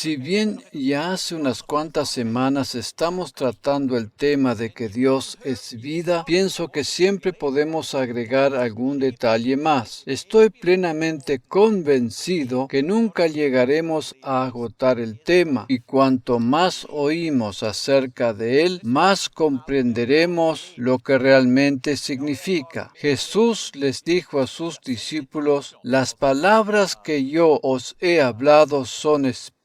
Si bien ya hace unas cuantas semanas estamos tratando el tema de que Dios es vida, pienso que siempre podemos agregar algún detalle más. Estoy plenamente convencido que nunca llegaremos a agotar el tema, y cuanto más oímos acerca de él, más comprenderemos lo que realmente significa. Jesús les dijo a sus discípulos: "Las palabras que yo os he hablado son espíritu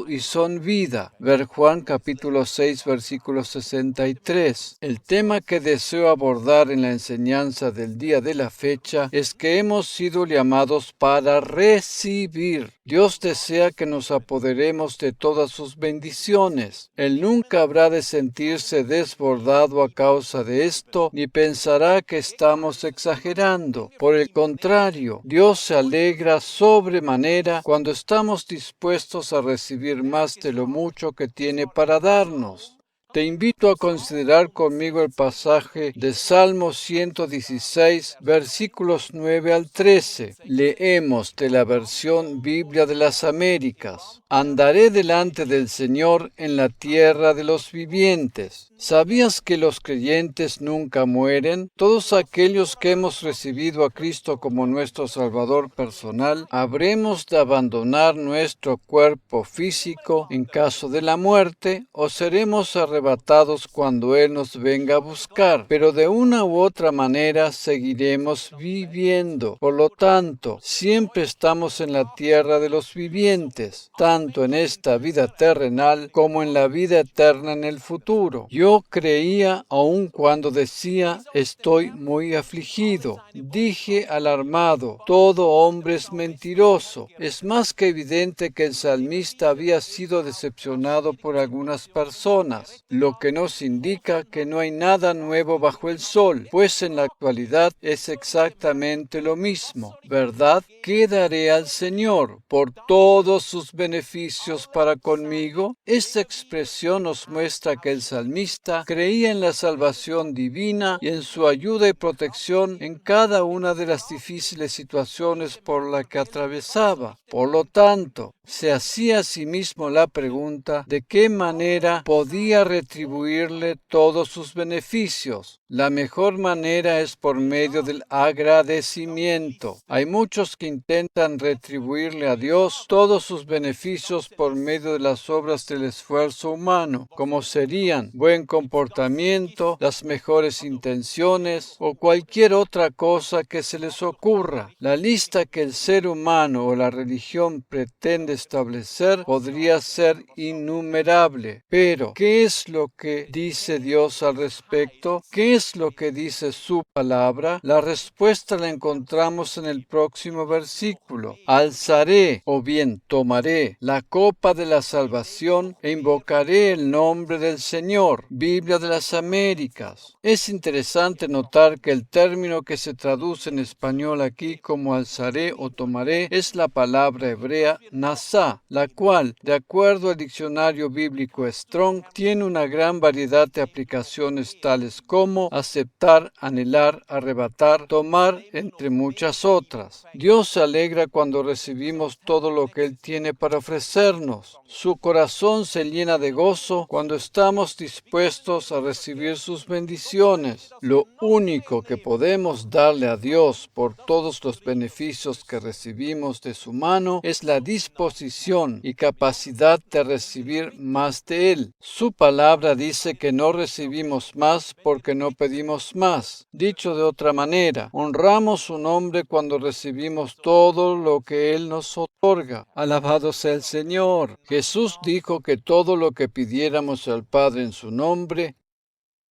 y son vida". Ver Juan capítulo 6, versículo 63. El tema que deseo abordar en la enseñanza del día de la fecha es que hemos sido llamados para recibir. Dios desea que nos apoderemos de todas sus bendiciones. Él nunca habrá de sentirse desbordado a causa de esto, ni pensará que estamos exagerando. Por el contrario, Dios se alegra sobremanera cuando estamos dispuestos a recibir más de lo mucho que tiene para darnos. Te invito a considerar conmigo el pasaje de Salmo 116, versículos 9 al 13. Leemos de la versión Biblia de las Américas. Andaré delante del Señor en la tierra de los vivientes. ¿Sabías que los creyentes nunca mueren? Todos aquellos que hemos recibido a Cristo como nuestro Salvador personal, habremos de abandonar nuestro cuerpo físico en caso de la muerte, o seremos arrebatados cuando Él nos venga a buscar, pero de una u otra manera seguiremos viviendo. Por lo tanto, siempre estamos en la tierra de los vivientes, tanto en esta vida terrenal como en la vida eterna en el futuro. Yo creía aun cuando decía: estoy muy afligido. Dije alarmado: todo hombre es mentiroso. Es más que evidente que el salmista había sido decepcionado por algunas personas, lo que nos indica que no hay nada nuevo bajo el sol, pues en la actualidad es exactamente lo mismo, ¿verdad? ¿Qué daré al Señor por todos sus beneficios para conmigo? Esta expresión nos muestra que el salmista creía en la salvación divina y en su ayuda y protección en cada una de las difíciles situaciones por las que atravesaba. Por lo tanto, se hacía a sí mismo la pregunta de qué manera podía retribuirle todos sus beneficios. La mejor manera es por medio del agradecimiento. Hay muchos que intentan retribuirle a Dios todos sus beneficios por medio de las obras del esfuerzo humano, como serían buen comportamiento, las mejores intenciones o cualquier otra cosa que se les ocurra. La lista que el ser humano o la religión pretende establecer podría ser innumerable. Pero, ¿qué es lo que dice Dios al respecto? ¿Qué es lo que dice su palabra? La respuesta la encontramos en el próximo versículo. Alzaré, o bien tomaré, la copa de la salvación e invocaré el nombre del Señor. Biblia de las Américas. Es interesante notar que el término que se traduce en español aquí como alzaré o tomaré es la palabra hebrea nasá, la cual, de acuerdo al diccionario bíblico Strong, tiene una gran variedad de aplicaciones tales como aceptar, anhelar, arrebatar, tomar, entre muchas otras. Dios se alegra cuando recibimos todo lo que Él tiene para ofrecernos. Su corazón se llena de gozo cuando estamos dispuestos a recibir sus bendiciones. Lo único que podemos darle a Dios por todos los beneficios que recibimos de su mano es la disposición y capacidad de recibir más de Él. Su palabra dice que no recibimos más porque no pedimos más. Dicho de otra manera, honramos su nombre cuando recibimos todo lo que Él nos otorga. Alabado sea el Señor. Jesús dijo que todo lo que pidiéramos al Padre en su nombre,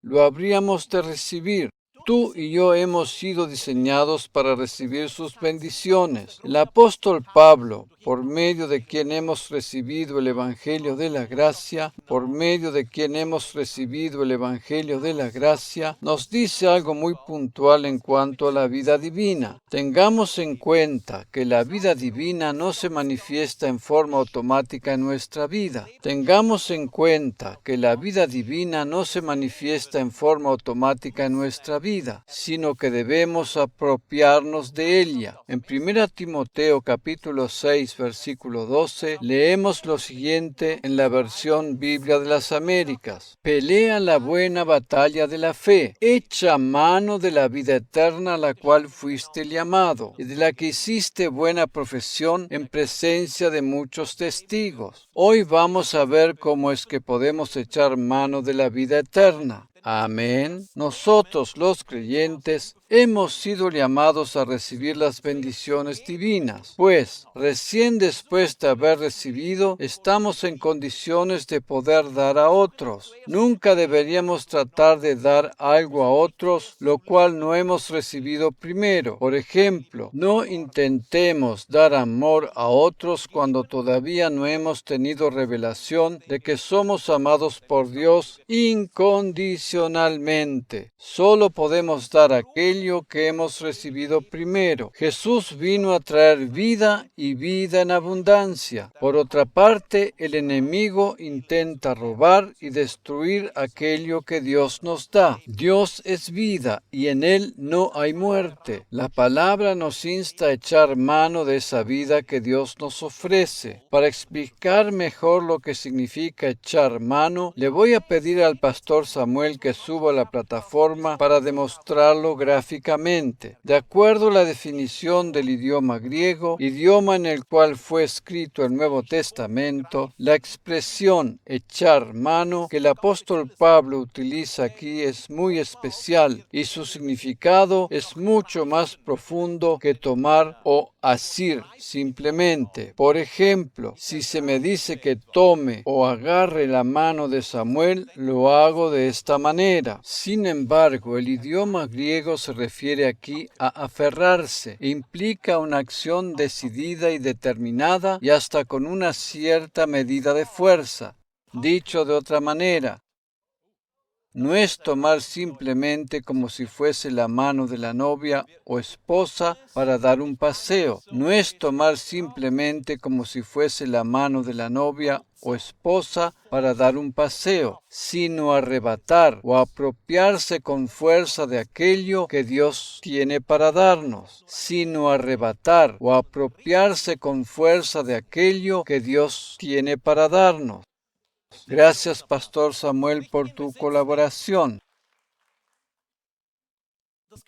lo habríamos de recibir. Tú y yo hemos sido diseñados para recibir sus bendiciones. El apóstol Pablo, por medio de quien hemos recibido el Evangelio de la Gracia, nos dice algo muy puntual en cuanto a la vida divina. Tengamos en cuenta que la vida divina no se manifiesta en forma automática en nuestra vida. Tengamos en cuenta que la vida divina no se manifiesta en forma automática en nuestra vida. vida, sino que debemos apropiarnos de ella. En 1 Timoteo capítulo 6, versículo 12, leemos lo siguiente en la versión Biblia de las Américas. Pelea la buena batalla de la fe, echa mano de la vida eterna a la cual fuiste llamado, y de la que hiciste buena profesión en presencia de muchos testigos. Hoy vamos a ver cómo es que podemos echar mano de la vida eterna. Amén. Nosotros, los creyentes, hemos sido llamados a recibir las bendiciones divinas, pues recién después de haber recibido, estamos en condiciones de poder dar a otros. Nunca deberíamos tratar de dar algo a otros, lo cual no hemos recibido primero. Por ejemplo, no intentemos dar amor a otros cuando todavía no hemos tenido revelación de que somos amados por Dios incondicionalmente. Solo podemos dar aquello que hemos recibido primero. Jesús vino a traer vida y vida en abundancia. Por otra parte, el enemigo intenta robar y destruir aquello que Dios nos da. Dios es vida y en Él no hay muerte. La palabra nos insta a echar mano de esa vida que Dios nos ofrece. Para explicar mejor lo que significa echar mano, le voy a pedir al pastor Samuel que suba a la plataforma para demostrarlo gráficamente. De acuerdo a la definición del idioma griego, idioma en el cual fue escrito el Nuevo Testamento, la expresión echar mano que el apóstol Pablo utiliza aquí es muy especial y su significado es mucho más profundo que tomar o asir simplemente. Por ejemplo, si se me dice que tome o agarre la mano de Samuel, lo hago de esta manera. Sin embargo, el idioma griego se refiere aquí a aferrarse e implica una acción decidida y determinada y hasta con una cierta medida de fuerza. Dicho de otra manera, no es tomar simplemente como si fuese la mano de la novia o esposa para dar un paseo. No es tomar simplemente como si fuese la mano de la novia o esposa para dar un paseo, sino arrebatar o apropiarse con fuerza de aquello que Dios tiene para darnos, sino arrebatar o apropiarse con fuerza de aquello que Dios tiene para darnos. Gracias, Pastor Samuel, por tu colaboración.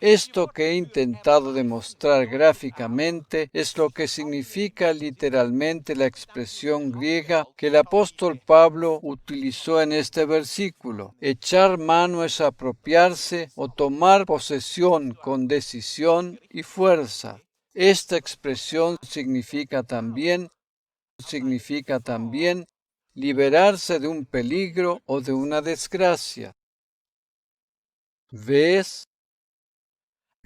Esto que he intentado demostrar gráficamente es lo que significa literalmente la expresión griega que el apóstol Pablo utilizó en este versículo. Echar mano es apropiarse o tomar posesión con decisión y fuerza. Esta expresión significa también liberarse de un peligro o de una desgracia. ¿Ves?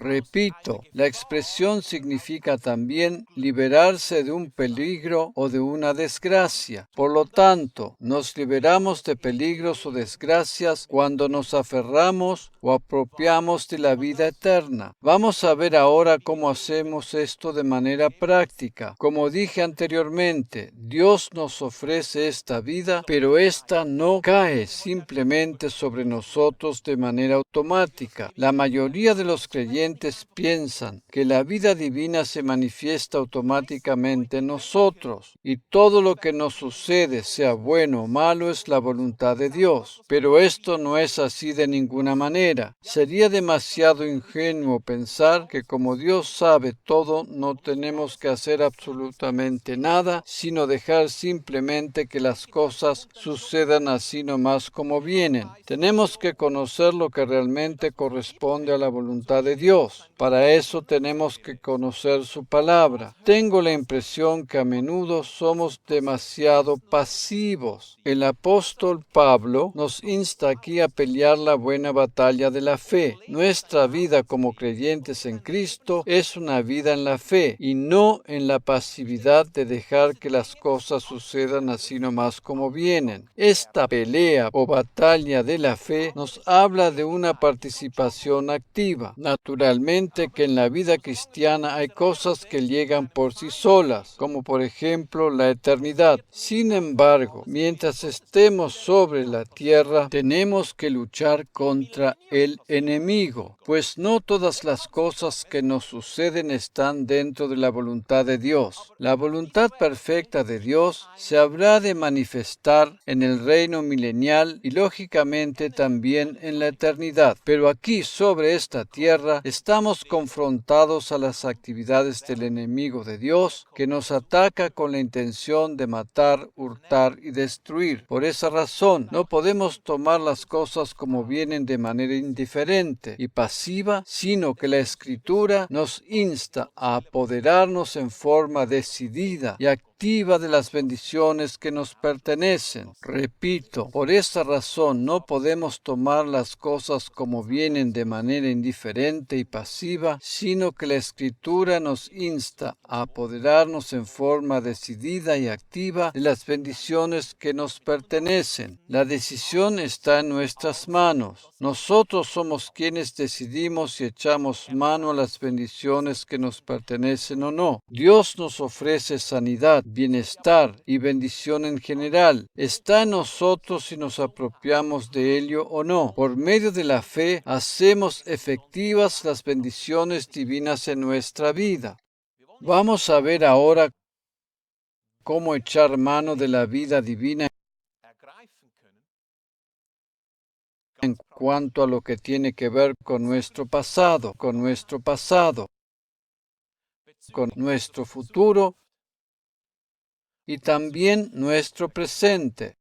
Repito, la expresión significa también liberarse de un peligro o de una desgracia. Por lo tanto, nos liberamos de peligros o desgracias cuando nos aferramos o apropiamos de la vida eterna. Vamos a ver ahora cómo hacemos esto de manera práctica. Como dije anteriormente, Dios nos ofrece esta vida, pero esta no cae simplemente sobre nosotros de manera automática. La mayoría de los creyentes piensan que la vida divina se manifiesta automáticamente en nosotros y todo lo que nos sucede, sea bueno o malo, es la voluntad de Dios. Pero esto no es así de ninguna manera. Sería demasiado ingenuo pensar que como Dios sabe todo, no tenemos que hacer absolutamente nada, sino dejar simplemente que las cosas sucedan así nomás como vienen. Tenemos que conocer lo que realmente corresponde a la voluntad de Dios. Para eso tenemos que conocer su palabra. Tengo la impresión que a menudo somos demasiado pasivos. El apóstol Pablo nos insta aquí a pelear la buena batalla de la fe. Nuestra vida como creyentes en Cristo es una vida en la fe y no en la pasividad de dejar que las cosas sucedan así nomás como vienen. Esta pelea o batalla de la fe nos habla de una participación activa. Naturalmente, realmente que en la vida cristiana hay cosas que llegan por sí solas, como por ejemplo la eternidad. Sin embargo, mientras estemos sobre la tierra, tenemos que luchar contra el enemigo, pues no todas las cosas que nos suceden están dentro de la voluntad de Dios. La voluntad perfecta de Dios se habrá de manifestar en el reino milenial y lógicamente también en la eternidad. Pero aquí sobre esta tierra estamos confrontados a las actividades del enemigo de Dios, que nos ataca con la intención de matar, hurtar y destruir. Por esa razón, no podemos tomar las cosas como vienen de manera indiferente y pasiva, sino que la Escritura nos insta a apoderarnos en forma decidida y activa de las bendiciones que nos pertenecen. Repito, por esa razón no podemos tomar las cosas como vienen de manera indiferente y pasiva, sino que la Escritura nos insta a apoderarnos en forma decidida y activa de las bendiciones que nos pertenecen. La decisión está en nuestras manos. Nosotros somos quienes decidimos si echamos mano a las bendiciones que nos pertenecen o no. Dios nos ofrece sanidad, bienestar y bendición en general. Está en nosotros si nos apropiamos de ello o no. Por medio de la fe hacemos efectivas las bendiciones divinas en nuestra vida. Vamos a ver ahora cómo echar mano de la vida divina en cuanto a lo que tiene que ver con nuestro pasado, con nuestro futuro y también nuestro presente.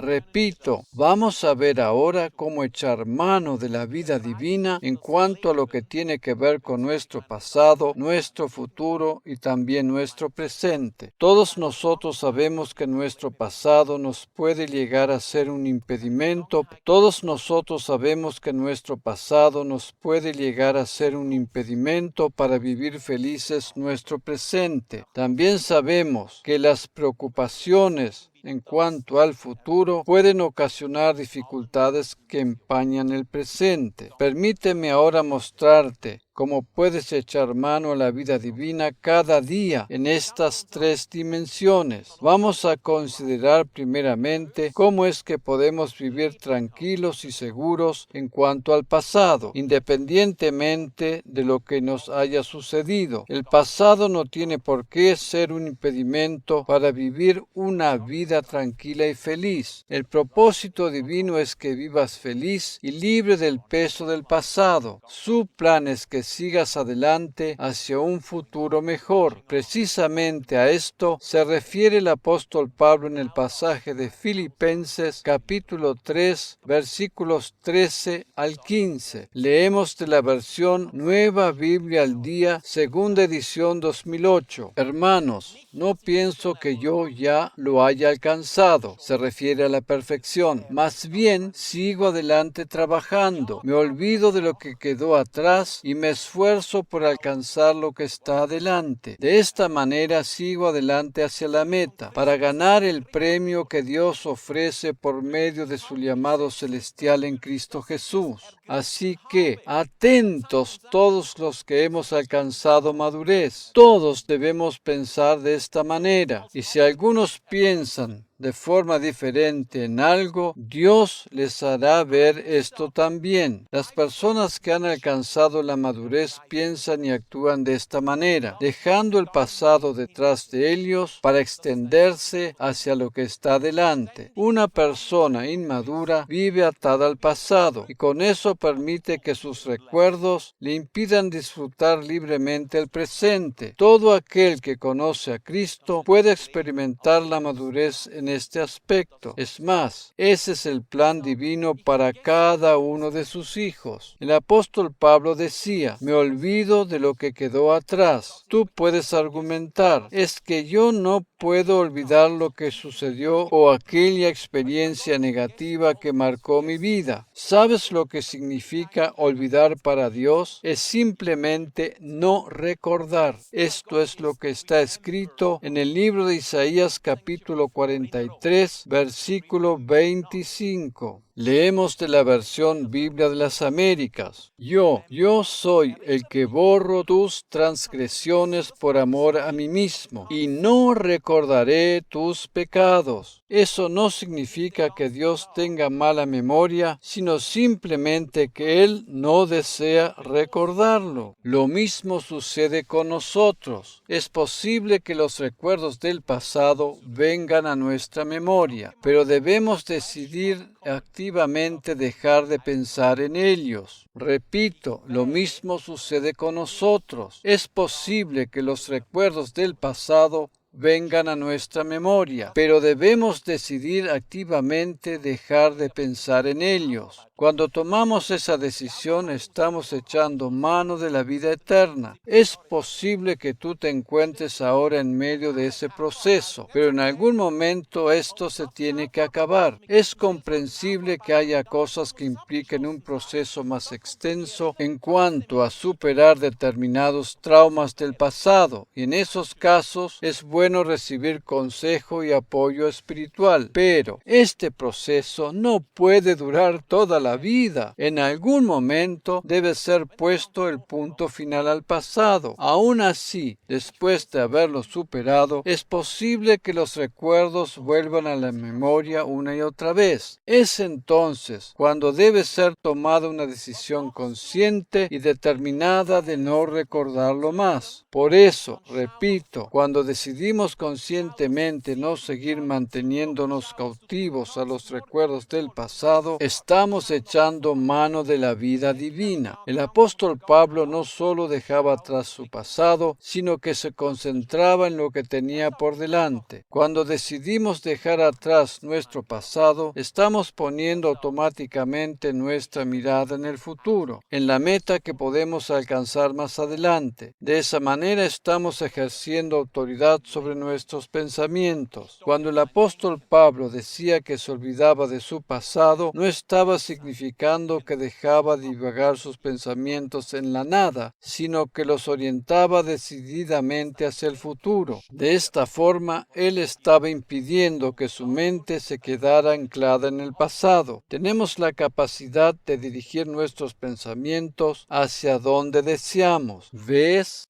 Repito, vamos a ver ahora cómo echar mano de la vida divina en cuanto a lo que tiene que ver con nuestro pasado, nuestro futuro y también nuestro presente. Todos nosotros sabemos que nuestro pasado nos puede llegar a ser un impedimento. Todos nosotros sabemos que nuestro pasado nos puede llegar a ser un impedimento para vivir felices nuestro presente. También sabemos que las preocupaciones en cuanto al futuro pueden ocasionar dificultades que empañan el presente. Permíteme ahora mostrarte cómo puedes echar mano a la vida divina cada día en estas tres dimensiones. Vamos a considerar primeramente cómo es que podemos vivir tranquilos y seguros en cuanto al pasado, independientemente de lo que nos haya sucedido. El pasado no tiene por qué ser un impedimento para vivir una vida tranquila y feliz. El propósito divino es que vivas feliz y libre del peso del pasado. Su plan es que sigas adelante hacia un futuro mejor. Precisamente a esto se refiere el apóstol Pablo en el pasaje de Filipenses capítulo 3 versículos 13 al 15. Leemos de la versión Nueva Biblia al Día, segunda edición 2008. Hermanos, no pienso que yo ya lo haya alcanzado, se refiere a la perfección. Más bien, sigo adelante trabajando. Me olvido de lo que quedó atrás y me esfuerzo por alcanzar lo que está adelante. De esta manera sigo adelante hacia la meta, para ganar el premio que Dios ofrece por medio de su llamado celestial en Cristo Jesús. Así que, atentos todos los que hemos alcanzado madurez. Todos debemos pensar de esta manera. Y si algunos piensan de forma diferente en algo, Dios les hará ver esto también. Las personas que han alcanzado la madurez piensan y actúan de esta manera, dejando el pasado detrás de ellos para extenderse hacia lo que está delante. Una persona inmadura vive atada al pasado y con eso permite que sus recuerdos le impidan disfrutar libremente el presente. Todo aquel que conoce a Cristo puede experimentar la madurez en este aspecto. Es más, ese es el plan divino para cada uno de sus hijos. El apóstol Pablo decía, me olvido de lo que quedó atrás. Tú puedes argumentar, es que yo no puedo olvidar lo que sucedió o aquella experiencia negativa que marcó mi vida. ¿Sabes lo que significa olvidar para Dios? Es simplemente no recordar. Esto es lo que está escrito en el libro de Isaías capítulo 43, versículo 25. Leemos de la versión Biblia de las Américas. Yo soy el que borro tus transgresiones por amor a mí mismo, y no recordaré tus pecados. Eso no significa que Dios tenga mala memoria, sino simplemente que Él no desea recordarlo. Lo mismo sucede con nosotros. Es posible que los recuerdos del pasado vengan a nuestra memoria, pero debemos decidir activamente dejar de pensar en ellos. Repito, lo mismo sucede con nosotros. Es posible que los recuerdos del pasado vengan a nuestra memoria, pero debemos decidir activamente dejar de pensar en ellos. Cuando tomamos esa decisión, estamos echando mano de la vida eterna. Es posible que tú te encuentres ahora en medio de ese proceso, pero en algún momento esto se tiene que acabar. Es comprensible que haya cosas que impliquen un proceso más extenso en cuanto a superar determinados traumas del pasado, y en esos casos es bueno recibir consejo y apoyo espiritual, pero este proceso no puede durar toda la vida. En algún momento debe ser puesto el punto final al pasado. Aún así, después de haberlo superado, es posible que los recuerdos vuelvan a la memoria una y otra vez. Es entonces cuando debe ser tomada una decisión consciente y determinada de no recordarlo más. Por eso, repito, cuando decidimos conscientemente no seguir manteniéndonos cautivos a los recuerdos del pasado, estamos echando mano de la vida divina. El apóstol Pablo no solo dejaba atrás su pasado, sino que se concentraba en lo que tenía por delante. Cuando decidimos dejar atrás nuestro pasado, estamos poniendo automáticamente nuestra mirada en el futuro, en la meta que podemos alcanzar más adelante. De esa manera estamos ejerciendo autoridad sobre nuestros pensamientos. Cuando el apóstol Pablo decía que se olvidaba de su pasado, no estaba significando que dejaba divagar sus pensamientos en la nada, sino que los orientaba decididamente hacia el futuro. De esta forma, él estaba impidiendo que su mente se quedara anclada en el pasado. Tenemos la capacidad de dirigir nuestros pensamientos hacia donde deseamos. ¿Ves?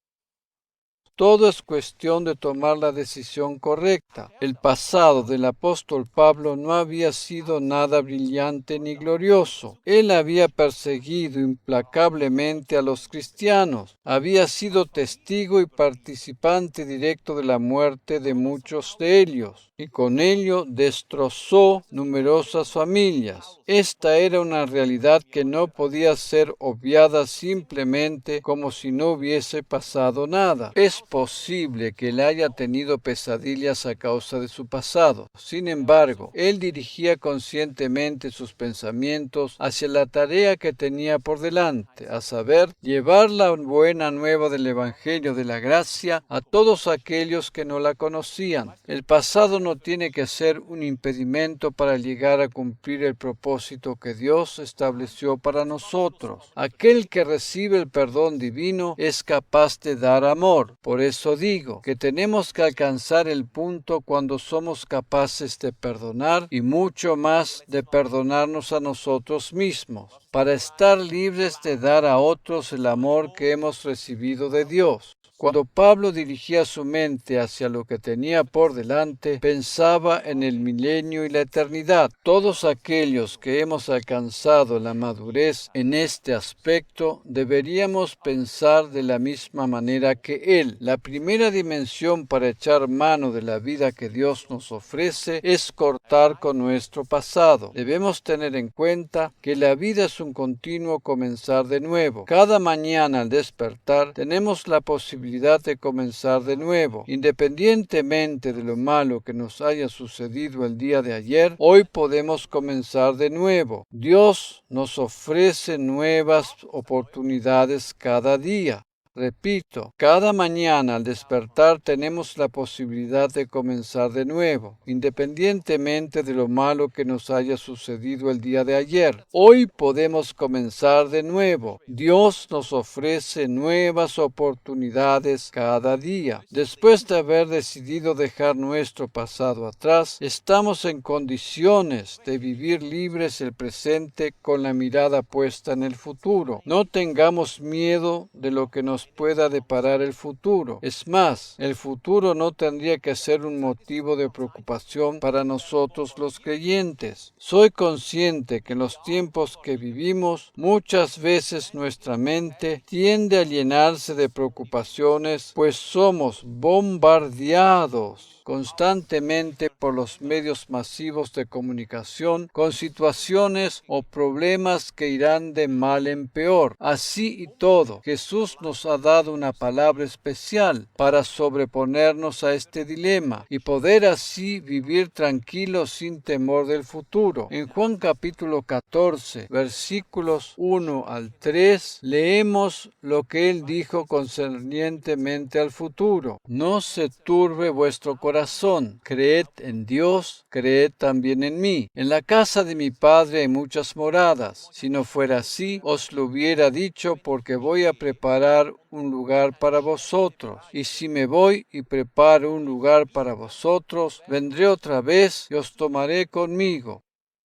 Todo es cuestión de tomar la decisión correcta. El pasado del apóstol Pablo no había sido nada brillante ni glorioso. Él había perseguido implacablemente a los cristianos. Había sido testigo y participante directo de la muerte de muchos de ellos, y con ello destrozó numerosas familias. Esta era una realidad que no podía ser obviada simplemente como si no hubiese pasado nada. Es posible que él haya tenido pesadillas a causa de su pasado. Sin embargo, él dirigía conscientemente sus pensamientos hacia la tarea que tenía por delante, a saber, llevar la buena nueva del Evangelio de la gracia a todos aquellos que no la conocían. El pasado no tiene que ser un impedimento para llegar a cumplir el propósito que Dios estableció para nosotros. Aquel que recibe el perdón divino es capaz de dar amor. Por eso digo que tenemos que alcanzar el punto cuando somos capaces de perdonar y mucho más de perdonarnos a nosotros mismos, para estar libres de dar a otros el amor que hemos recibido de Dios. Cuando Pablo dirigía su mente hacia lo que tenía por delante, pensaba en el milenio y la eternidad. Todos aquellos que hemos alcanzado la madurez en este aspecto, deberíamos pensar de la misma manera que él. La primera dimensión para echar mano de la vida que Dios nos ofrece es cortar con nuestro pasado. Debemos tener en cuenta que la vida es un continuo comenzar de nuevo. Cada mañana al despertar tenemos la posibilidad de comenzar de nuevo. Independientemente de lo malo que nos haya sucedido el día de ayer, hoy podemos comenzar de nuevo. Dios nos ofrece nuevas oportunidades cada día. Repito, cada mañana al despertar tenemos la posibilidad de comenzar de nuevo, independientemente de lo malo que nos haya sucedido el día de ayer. Hoy podemos comenzar de nuevo. Dios nos ofrece nuevas oportunidades cada día. Después de haber decidido dejar nuestro pasado atrás, estamos en condiciones de vivir libres el presente con la mirada puesta en el futuro. No tengamos miedo de lo que nos pueda deparar el futuro. Es más, el futuro no tendría que ser un motivo de preocupación para nosotros los creyentes. Soy consciente que en los tiempos que vivimos, muchas veces nuestra mente tiende a llenarse de preocupaciones, pues somos bombardeados constantemente por los medios masivos de comunicación con situaciones o problemas que irán de mal en peor. Así y todo, Jesús nos ha dado una palabra especial para sobreponernos a este dilema y poder así vivir tranquilos sin temor del futuro. En Juan capítulo 14, versículos 1 al 3, leemos lo que él dijo concernientemente al futuro. No se turbe vuestro corazón. Creed en Dios, creed también en mí. En la casa de mi Padre hay muchas moradas. Si no fuera así, os lo hubiera dicho, porque voy a preparar un lugar para vosotros. Y si me voy y preparo un lugar para vosotros, vendré otra vez y os tomaré conmigo,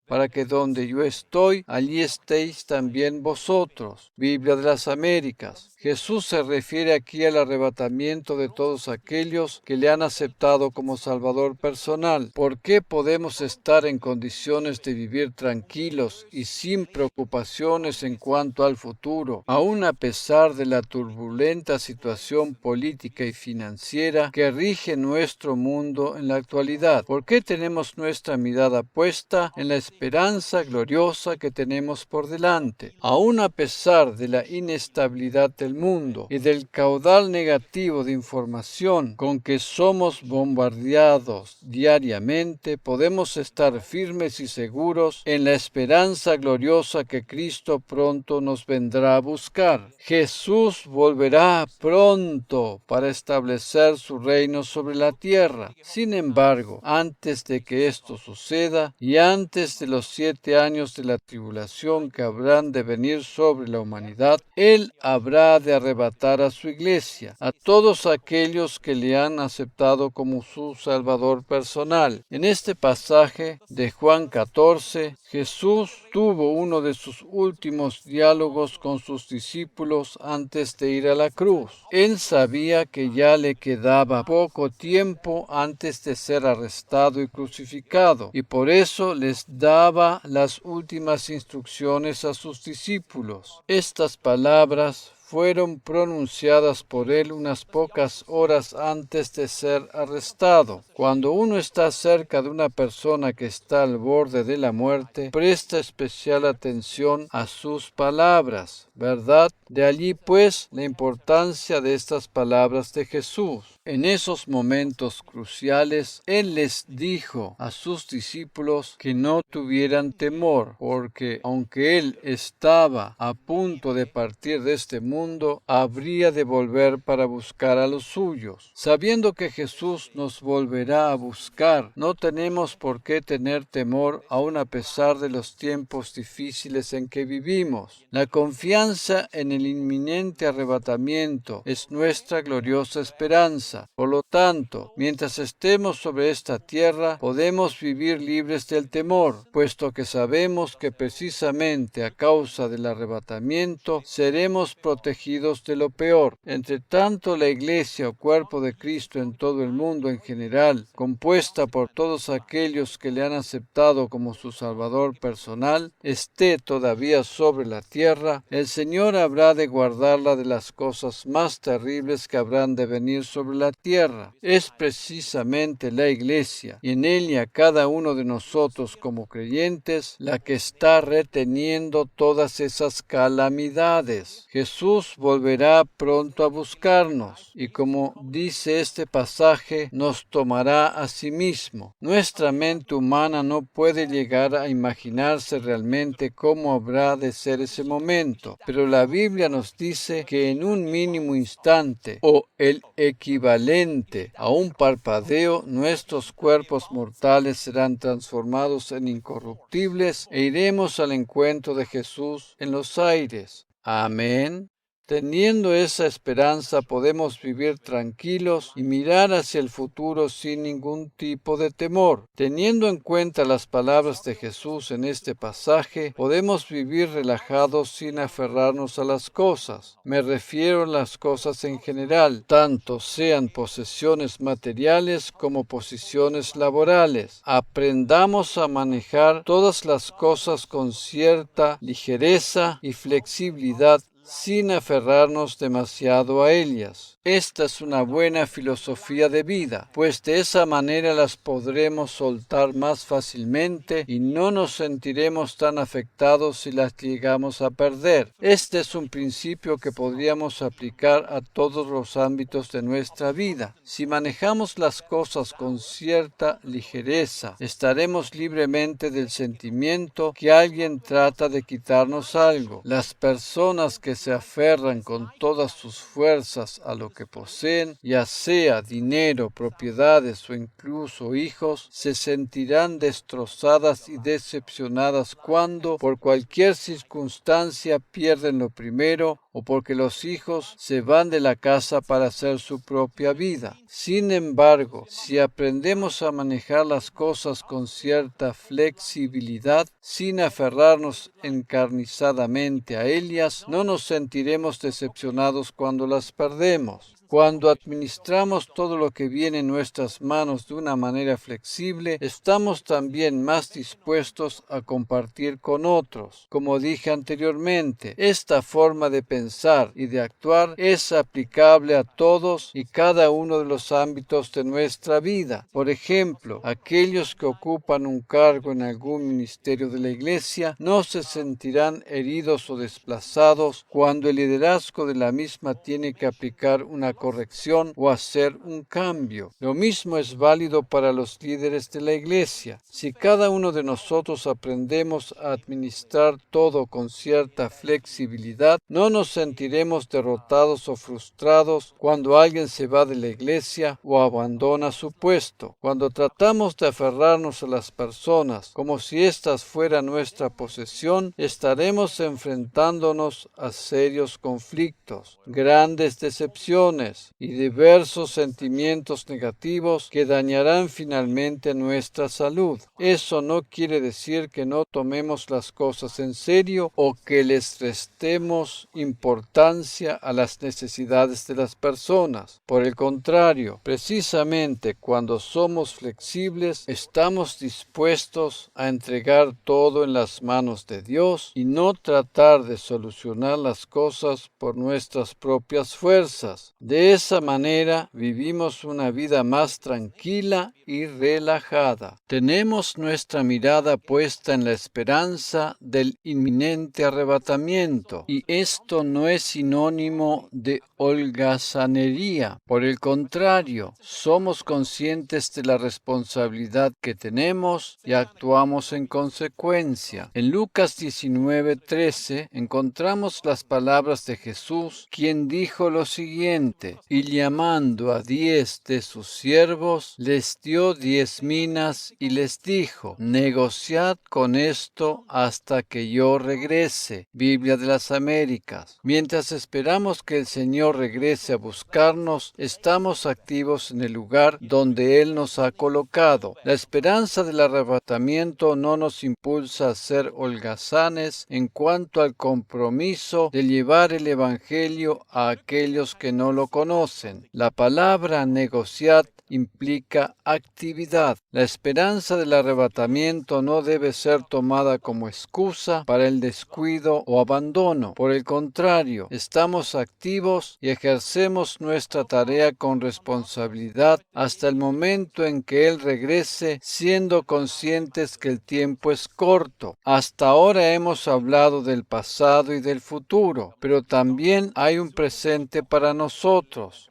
para que donde yo estoy, allí estéis también vosotros. Biblia de las Américas. Jesús se refiere aquí al arrebatamiento de todos aquellos que le han aceptado como Salvador personal. ¿Por qué podemos estar en condiciones de vivir tranquilos y sin preocupaciones en cuanto al futuro, aun a pesar de la turbulenta situación política y financiera que rige nuestro mundo en la actualidad? ¿Por qué tenemos nuestra mirada puesta en la esperanza gloriosa que tenemos por delante? Aun a pesar de la inestabilidad del mundo y del caudal negativo de información con que somos bombardeados diariamente, podemos estar firmes y seguros en la esperanza gloriosa que Cristo pronto nos vendrá a buscar. Jesús volverá pronto para establecer su reino sobre la tierra. Sin embargo, antes de que esto suceda y antes de los 7 años de la tribulación que habrán de venir sobre la humanidad, Él habrá de arrebatar a su iglesia, a todos aquellos que le han aceptado como su Salvador personal. En este pasaje de Juan 14, Jesús tuvo uno de sus últimos diálogos con sus discípulos antes de ir a la cruz. Él sabía que ya le quedaba poco tiempo antes de ser arrestado y crucificado, y por eso les daba las últimas instrucciones a sus discípulos. Estas palabras fueron pronunciadas por él unas pocas horas antes de ser arrestado. Cuando uno está cerca de una persona que está al borde de la muerte, presta especial atención a sus palabras, ¿verdad? De allí, pues, la importancia de estas palabras de Jesús. En esos momentos cruciales, Él les dijo a sus discípulos que no tuvieran temor, porque aunque Él estaba a punto de partir de este mundo, habría de volver para buscar a los suyos. Sabiendo que Jesús nos volverá a buscar, no tenemos por qué tener temor, aun a pesar de los tiempos difíciles en que vivimos. La confianza en el inminente arrebatamiento es nuestra gloriosa esperanza. Por lo tanto, mientras estemos sobre esta tierra, podemos vivir libres del temor, puesto que sabemos que precisamente a causa del arrebatamiento seremos protegidos de lo peor. Entre tanto, la Iglesia o cuerpo de Cristo en todo el mundo en general, compuesta por todos aquellos que le han aceptado como su Salvador personal, esté todavía sobre la tierra, el Señor habrá de guardarla de las cosas más terribles que habrán de venir sobre la tierra. Es precisamente la Iglesia, y en ella cada uno de nosotros como creyentes, la que está reteniendo todas esas calamidades. Jesús Jesús volverá pronto a buscarnos y, como dice este pasaje, nos tomará a sí mismo. Nuestra mente humana no puede llegar a imaginarse realmente cómo habrá de ser ese momento, pero la Biblia nos dice que en un mínimo instante o el equivalente a un parpadeo, nuestros cuerpos mortales serán transformados en incorruptibles e iremos al encuentro de Jesús en los aires. Amén. Teniendo esa esperanza podemos vivir tranquilos y mirar hacia el futuro sin ningún tipo de temor. Teniendo en cuenta las palabras de Jesús en este pasaje, podemos vivir relajados sin aferrarnos a las cosas. Me refiero a las cosas en general, tanto sean posesiones materiales como posiciones laborales. Aprendamos a manejar todas las cosas con cierta ligereza y flexibilidad sin aferrarnos demasiado a ellas. Esta es una buena filosofía de vida, pues de esa manera las podremos soltar más fácilmente y no nos sentiremos tan afectados si las llegamos a perder. Este es un principio que podríamos aplicar a todos los ámbitos de nuestra vida. Si manejamos las cosas con cierta ligereza, estaremos libremente del sentimiento que alguien trata de quitarnos algo. Las personas que se aferran con todas sus fuerzas a lo que poseen, ya sea dinero, propiedades o incluso hijos, se sentirán destrozadas y decepcionadas cuando, por cualquier circunstancia, pierden lo primero o porque los hijos se van de la casa para hacer su propia vida. Sin embargo, si aprendemos a manejar las cosas con cierta flexibilidad, sin aferrarnos encarnizadamente a ellas, no nos sentiremos decepcionados cuando las perdemos. Cuando administramos todo lo que viene en nuestras manos de una manera flexible, estamos también más dispuestos a compartir con otros. Como dije anteriormente, esta forma de pensar y de actuar es aplicable a todos y cada uno de los ámbitos de nuestra vida. Por ejemplo, aquellos que ocupan un cargo en algún ministerio de la Iglesia no se sentirán heridos o desplazados cuando el liderazgo de la misma tiene que aplicar una corrección o hacer un cambio. Lo mismo es válido para los líderes de la Iglesia. Si cada uno de nosotros aprendemos a administrar todo con cierta flexibilidad, no nos sentiremos derrotados o frustrados cuando alguien se va de la Iglesia o abandona su puesto. Cuando tratamos de aferrarnos a las personas como si éstas fueran nuestra posesión, estaremos enfrentándonos a serios conflictos, grandes decepciones y diversos sentimientos negativos que dañarán finalmente nuestra salud. Eso no quiere decir que no tomemos las cosas en serio o que les restemos importancia a las necesidades de las personas. Por el contrario, precisamente cuando somos flexibles, estamos dispuestos a entregar todo en las manos de Dios y no tratar de solucionar las cosas por nuestras propias fuerzas. De esa manera vivimos una vida más tranquila y relajada. Tenemos nuestra mirada puesta en la esperanza del inminente arrebatamiento, y esto no es sinónimo de holgazanería. Por el contrario, somos conscientes de la responsabilidad que tenemos y actuamos en consecuencia. En Lucas 19:13 encontramos las palabras de Jesús, quien dijo lo siguiente: y llamando a 10 de sus siervos, les dio 10 minas y les dijo: negociad con esto hasta que yo regrese. Biblia de las Américas. Mientras esperamos que el Señor regrese a buscarnos, estamos activos en el lugar donde Él nos ha colocado. La esperanza del arrebatamiento no nos impulsa a ser holgazanes en cuanto al compromiso de llevar el Evangelio a aquellos que no lo conocen. La palabra negociat implica actividad. La esperanza del arrebatamiento no debe ser tomada como excusa para el descuido o abandono. Por el contrario, estamos activos y ejercemos nuestra tarea con responsabilidad hasta el momento en que Él regrese, siendo conscientes que el tiempo es corto. Hasta ahora hemos hablado del pasado y del futuro, pero también hay un presente para nosotros.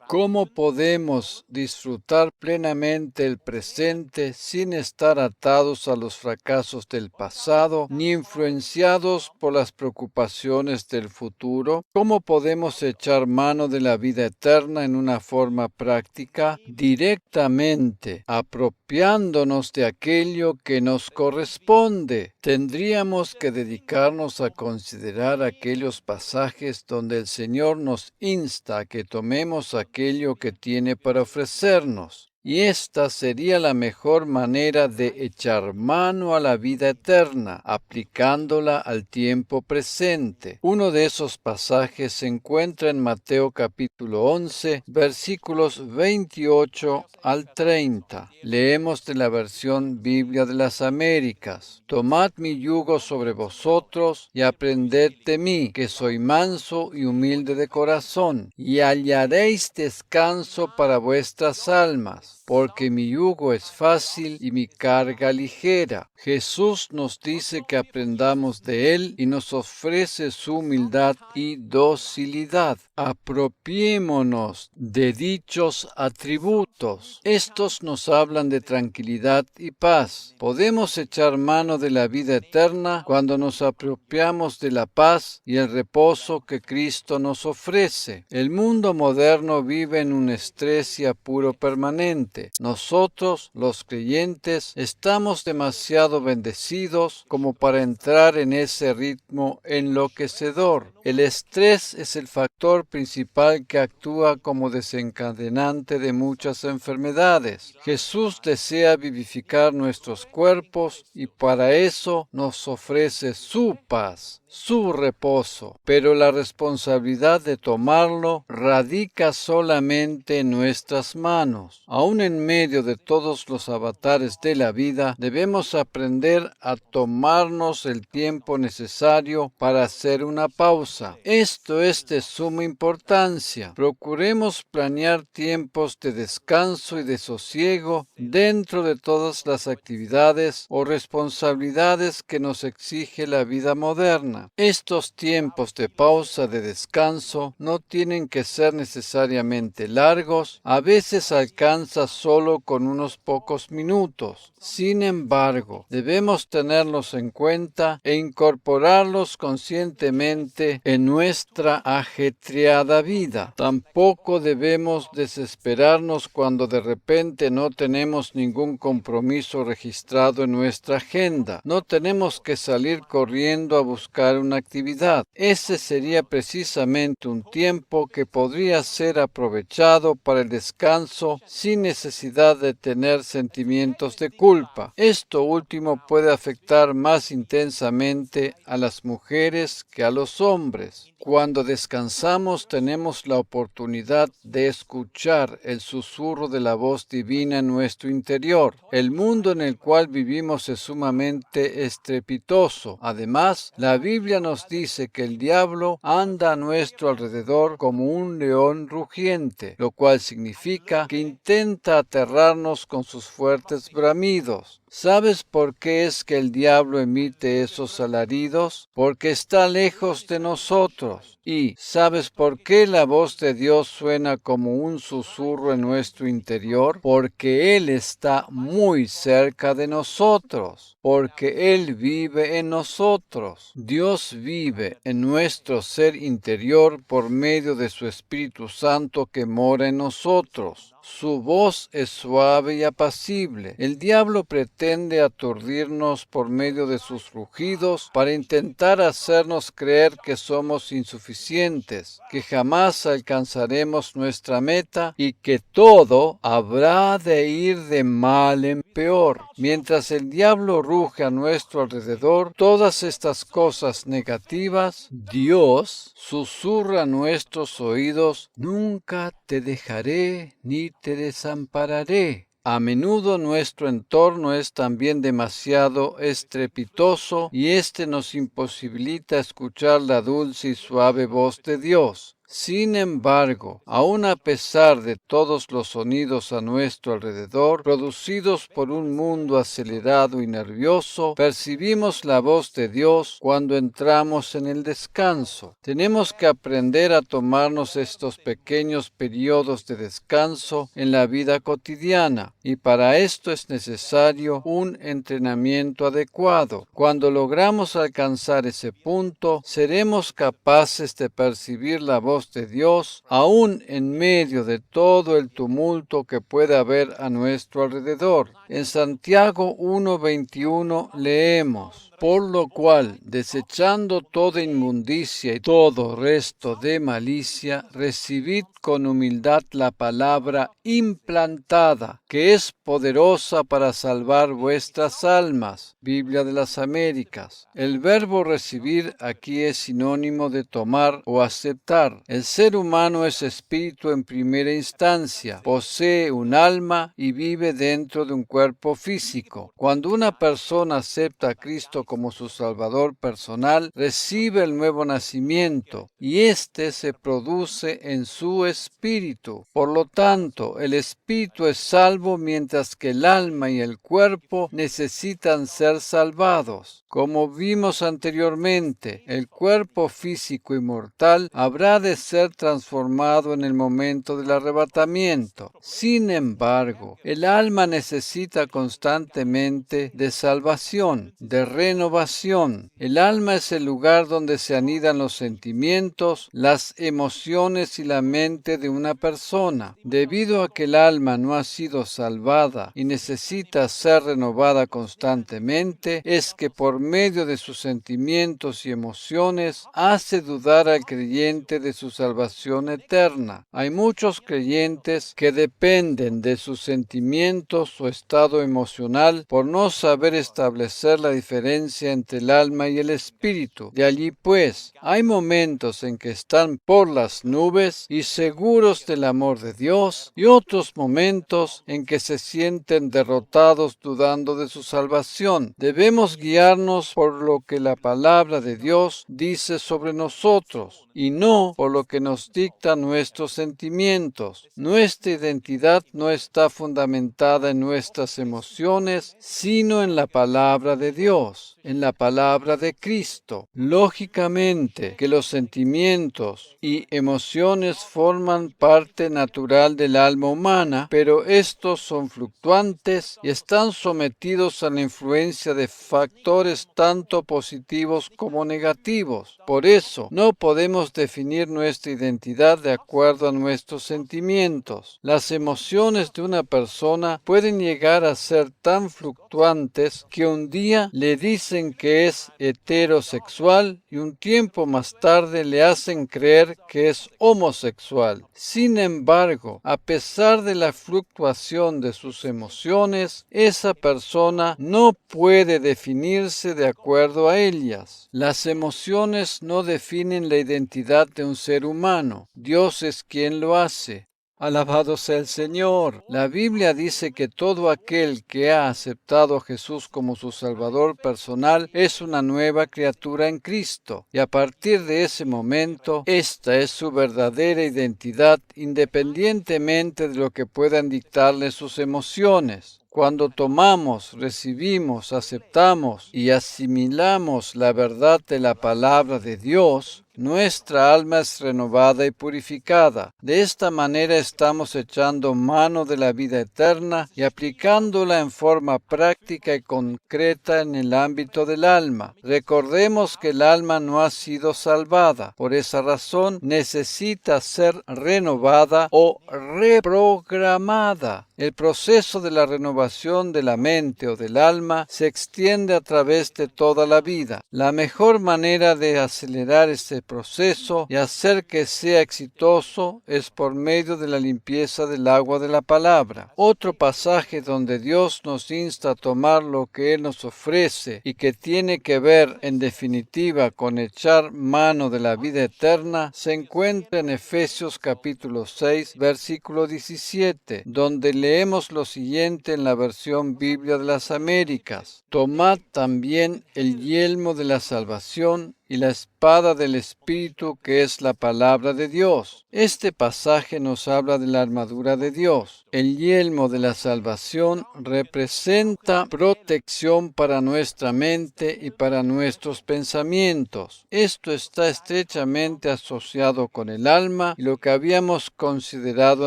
¿Cómo podemos disfrutar plenamente el presente sin estar atados a los fracasos del pasado ni influenciados por las preocupaciones del futuro? ¿Cómo podemos echar mano de la vida eterna en una forma práctica? Directamente, apropiándonos de aquello que nos corresponde. Tendríamos que dedicarnos a considerar aquellos pasajes donde el Señor nos insta a que tomemos aquello que tiene para ofrecernos. Y esta sería la mejor manera de echar mano a la vida eterna, aplicándola al tiempo presente. Uno de esos pasajes se encuentra en Mateo capítulo 11, versículos 28 al 30. Leemos de la versión Biblia de las Américas. Tomad mi yugo sobre vosotros y aprended de mí, que soy manso y humilde de corazón, y hallaréis descanso para vuestras almas. Porque mi yugo es fácil y mi carga ligera. Jesús nos dice que aprendamos de Él y nos ofrece su humildad y docilidad. Apropiémonos de dichos atributos. Estos nos hablan de tranquilidad y paz. Podemos echar mano de la vida eterna cuando nos apropiamos de la paz y el reposo que Cristo nos ofrece. El mundo moderno vive en un estrés y apuro permanente. Nosotros, los creyentes, estamos demasiado bendecidos como para entrar en ese ritmo enloquecedor. El estrés es el factor principal que actúa como desencadenante de muchas enfermedades. Jesús desea vivificar nuestros cuerpos y para eso nos ofrece su paz, su reposo, pero la responsabilidad de tomarlo radica solamente en nuestras manos. Aún en medio de todos los avatares de la vida, debemos aprender a tomarnos el tiempo necesario para hacer una pausa. Esto es de suma importancia. Procuremos planear tiempos de descanso y de sosiego dentro de todas las actividades o responsabilidades que nos exige la vida moderna. Estos tiempos de pausa, de descanso, no tienen que ser necesariamente largos, a veces alcanza solo con unos pocos minutos. Sin embargo, debemos tenerlos en cuenta e incorporarlos conscientemente en nuestra ajetreada vida. Tampoco debemos desesperarnos cuando de repente no tenemos ningún compromiso registrado en nuestra agenda. No tenemos que salir corriendo a buscar una actividad. Ese sería precisamente un tiempo que podría ser aprovechado para el descanso sin necesidad de tener sentimientos de culpa. Esto último puede afectar más intensamente a las mujeres que a los hombres. Cuando descansamos tenemos la oportunidad de escuchar el susurro de la voz divina en nuestro interior. El mundo en el cual vivimos es sumamente estrepitoso. Además, la Biblia nos dice que el diablo anda a nuestro alrededor como un león rugiente, lo cual significa que intenta aterrarnos con sus fuertes bramidos. ¿Sabes por qué es que el diablo emite esos alaridos? Porque está lejos de nosotros. ¿Y sabes por qué la voz de Dios suena como un susurro en nuestro interior? Porque Él está muy cerca de nosotros. Porque Él vive en nosotros. Dios vive en nuestro ser interior por medio de su Espíritu Santo que mora en nosotros. Su voz es suave y apacible. El diablo pretende pretende aturdirnos por medio de sus rugidos para intentar hacernos creer que somos insuficientes, que jamás alcanzaremos nuestra meta y que todo habrá de ir de mal en peor. Mientras el diablo ruge a nuestro alrededor todas estas cosas negativas, Dios susurra a nuestros oídos: nunca te dejaré ni te desampararé. A menudo nuestro entorno es también demasiado estrepitoso y éste nos imposibilita escuchar la dulce y suave voz de Dios. Sin embargo, aun a pesar de todos los sonidos a nuestro alrededor, producidos por un mundo acelerado y nervioso, percibimos la voz de Dios cuando entramos en el descanso. Tenemos que aprender a tomarnos estos pequeños periodos de descanso en la vida cotidiana, y para esto es necesario un entrenamiento adecuado. Cuando logramos alcanzar ese punto, seremos capaces de percibir la voz de Dios, aún en medio de todo el tumulto que puede haber a nuestro alrededor. En Santiago 1:21 leemos: por lo cual, desechando toda inmundicia y todo resto de malicia, recibid con humildad la palabra implantada, que es poderosa para salvar vuestras almas. Biblia de las Américas. El verbo recibir aquí es sinónimo de tomar o aceptar. El ser humano es espíritu en primera instancia, posee un alma y vive dentro de un cuerpo físico. Cuando una persona acepta a Cristo como su Salvador personal, recibe el nuevo nacimiento y éste se produce en su espíritu. Por lo tanto, el espíritu es salvo mientras que el alma y el cuerpo necesitan ser salvados. Como vimos anteriormente, el cuerpo físico y mortal habrá de ser transformado en el momento del arrebatamiento. Sin embargo, el alma necesita constantemente de salvación, de renovación. El alma es el lugar donde se anidan los sentimientos, las emociones y la mente de una persona. Debido a que el alma no ha sido salvada y necesita ser renovada constantemente, es que por medio de sus sentimientos y emociones hace dudar al creyente de su salvación eterna. Hay muchos creyentes que dependen de sus sentimientos o estado emocional por no saber establecer la diferencia entre el alma y el espíritu. De allí pues, hay momentos en que están por las nubes y seguros del amor de Dios, y otros momentos en que se sienten derrotados dudando de su salvación. Debemos guiarnos por lo que la palabra de Dios dice sobre nosotros y no por lo que nos dictan nuestros sentimientos. Nuestra identidad no está fundamentada en nuestras emociones, sino en la palabra de Dios, en la palabra de Cristo. Lógicamente que los sentimientos y emociones forman parte natural del alma humana, pero estos son fluctuantes y están sometidos a la influencia de factores tanto positivos como negativos. Por eso, no podemos definir nuestra identidad de acuerdo a nuestros sentimientos. Las emociones de una persona pueden llegar a ser tan fluctuantes que un día le dicen que es heterosexual y un tiempo más tarde le hacen creer que es homosexual. Sin embargo, a pesar de la fluctuación de sus emociones, esa persona no puede definirse de acuerdo a ellas. Las emociones no definen la identidad de un ser humano. Dios es quien lo hace. Alabado sea el Señor. La Biblia dice que todo aquel que ha aceptado a Jesús como su Salvador personal es una nueva criatura en Cristo. Y a partir de ese momento, esta es su verdadera identidad, independientemente de lo que puedan dictarle sus emociones. Cuando tomamos, recibimos, aceptamos y asimilamos la verdad de la palabra de Dios, nuestra alma es renovada y purificada. De esta manera estamos echando mano de la vida eterna y aplicándola en forma práctica y concreta en el ámbito del alma. Recordemos que el alma no ha sido salvada. Por esa razón necesita ser renovada o reprogramada. El proceso de la renovación salvación de la mente o del alma se extiende a través de toda la vida. La mejor manera de acelerar este proceso y hacer que sea exitoso es por medio de la limpieza del agua de la palabra. Otro pasaje donde Dios nos insta a tomar lo que Él nos ofrece y que tiene que ver en definitiva con echar mano de la vida eterna se encuentra en Efesios capítulo 6 versículo 17, donde leemos lo siguiente en la versión Biblia de las Américas: Tomad también el yelmo de la salvación y la espada del Espíritu, que es la palabra de Dios. Este pasaje nos habla de la armadura de Dios. El yelmo de la salvación representa protección para nuestra mente y para nuestros pensamientos. Esto está estrechamente asociado con el alma y lo que habíamos considerado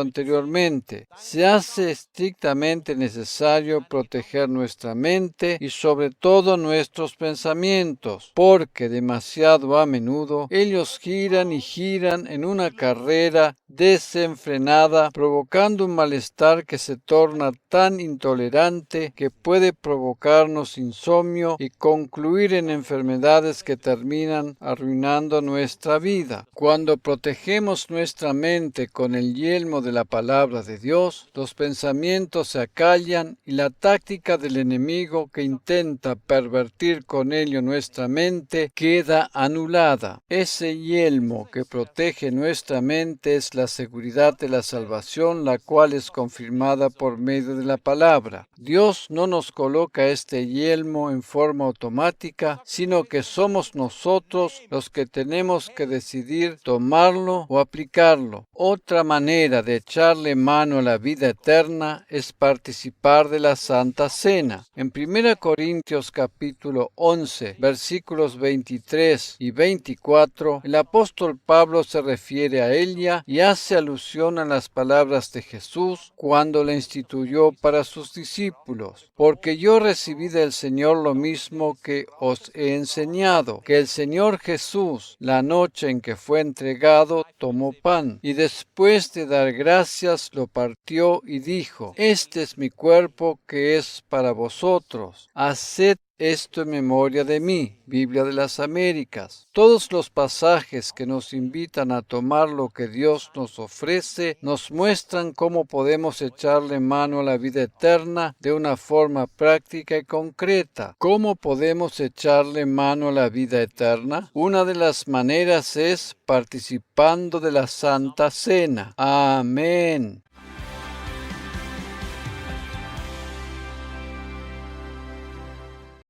anteriormente. Se hace estrictamente necesario proteger nuestra mente y sobre todo nuestros pensamientos, porque demasiado a menudo ellos giran y giran en una carrera desenfrenada, provocando un malestar que se torna tan intolerante que puede provocarnos insomnio y concluir en enfermedades que terminan arruinando nuestra vida. Cuando protegemos nuestra mente con el yelmo de la palabra de Dios, los pensamientos se acallan y la táctica del enemigo que intenta pervertir con ello nuestra mente queda anulada. Ese yelmo que protege nuestra mente es la seguridad de la salvación, la cual es confirmada por medio de la palabra. Dios no nos coloca este yelmo en forma automática, sino que somos nosotros los que tenemos que decidir tomarlo o aplicarlo. Otra manera de echarle mano a la vida eterna es participar de la Santa Cena. En 1 Corintios capítulo 11, versículos 23 y 24, el apóstol Pablo se refiere a ella y hace alusión a las palabras de Jesús cuando la instituyó para sus discípulos. Porque yo recibí del Señor lo mismo que os he enseñado, que el Señor Jesús, la noche en que fue entregado, tomó pan, y después de dar gracias lo partió y dijo: Este es mi cuerpo que es para vosotros. Haced esto en memoria de mí. Biblia de las Américas. Todos los pasajes que nos invitan a tomar lo que Dios nos ofrece nos muestran cómo podemos echarle mano a la vida eterna de una forma práctica y concreta. ¿Cómo podemos echarle mano a la vida eterna? Una de las maneras es participando de la Santa Cena. Amén.